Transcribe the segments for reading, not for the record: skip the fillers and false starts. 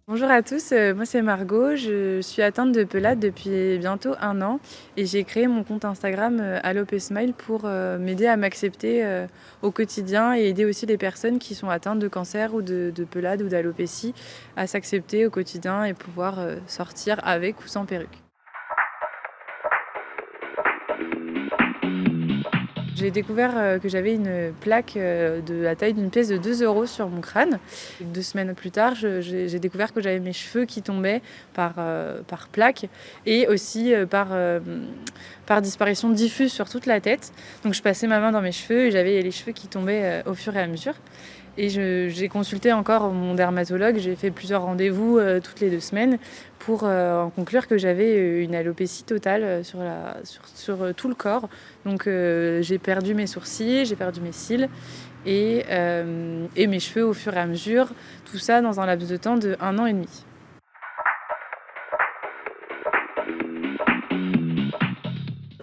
Bonjour à tous, moi c'est Margot, je suis atteinte de pelade depuis bientôt 1 an et j'ai créé mon compte Instagram, Allopesmile pour, m'aider à m'accepter, au quotidien et aider aussi les personnes qui sont atteintes de cancer ou de pelade ou d'alopécie à s'accepter au quotidien et pouvoir, sortir avec ou sans perruque. J'ai découvert, que j'avais une plaque, de la taille d'une pièce de 2 € sur mon crâne. 2 semaines plus tard, j'ai découvert que j'avais mes cheveux qui tombaient par plaque et aussi, par disparition diffuse sur toute la tête. Donc je passais ma main dans mes cheveux et j'avais les cheveux qui tombaient, au fur et à mesure. Et j'ai consulté encore mon dermatologue, j'ai fait plusieurs rendez-vous toutes les 2 semaines pour en conclure que j'avais une alopécie totale sur tout le corps. Donc j'ai perdu mes sourcils, j'ai perdu mes cils et mes cheveux au fur et à mesure, tout ça dans un laps de temps de 1 an et demi.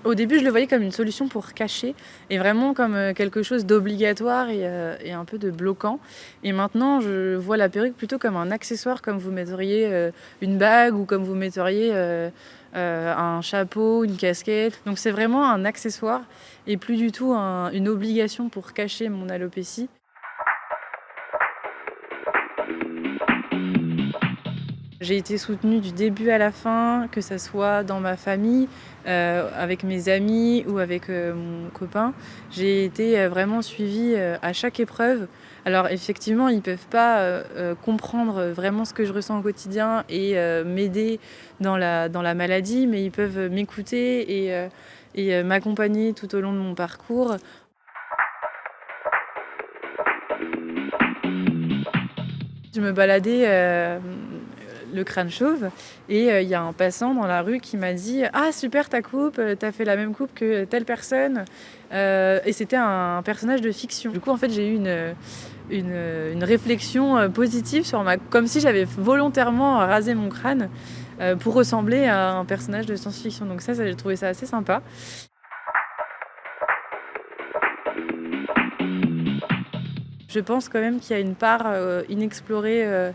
Au début, je le voyais comme une solution pour cacher et vraiment comme, quelque chose d'obligatoire et un peu de bloquant et maintenant je vois la perruque plutôt comme un accessoire, comme vous metteriez, une bague ou comme vous metteriez, un chapeau, une casquette. Donc c'est vraiment un accessoire et plus du tout une obligation pour cacher mon alopécie. J'ai été soutenue du début à la fin, que ça soit dans ma famille, avec mes amis ou avec, mon copain. J'ai été, vraiment suivie, à chaque épreuve. Alors effectivement, ils peuvent pas, comprendre, vraiment ce que je ressens au quotidien et m'aider dans la maladie, mais ils peuvent m'écouter et m'accompagner tout au long de mon parcours. Je me baladais, le crâne chauve et il y a un passant dans la rue qui m'a dit: «Ah super ta coupe, tu fait la même coupe que telle personne», et c'était un personnage de fiction. Du coup, en fait, j'ai eu une réflexion, positive sur ma comme si j'avais volontairement rasé mon crâne, pour ressembler à un personnage de science-fiction. Donc ça j'ai trouvé ça assez sympa. Je pense quand même qu'il y a une part, inexplorée,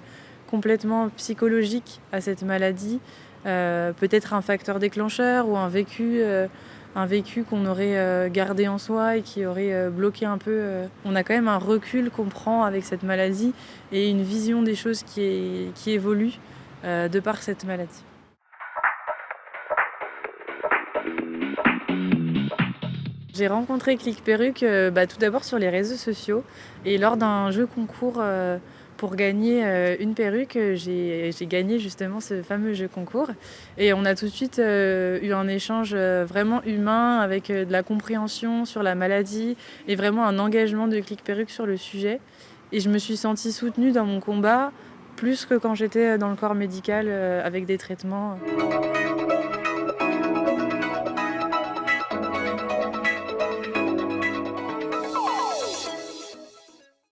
complètement psychologique à cette maladie. Peut-être un facteur déclencheur ou un vécu qu'on aurait, gardé en soi et qui aurait, bloqué un peu. On a quand même un recul qu'on prend avec cette maladie et une vision des choses qui évolue, de par cette maladie. J'ai rencontré Click Perruque, tout d'abord sur les réseaux sociaux et lors d'un jeu concours, pour gagner, une perruque, j'ai gagné justement ce fameux jeu concours et on a tout de suite, eu un échange, vraiment humain avec, de la compréhension sur la maladie et vraiment un engagement de Click Perruque sur le sujet et je me suis sentie soutenue dans mon combat, plus que quand j'étais, dans le corps médical, avec des traitements.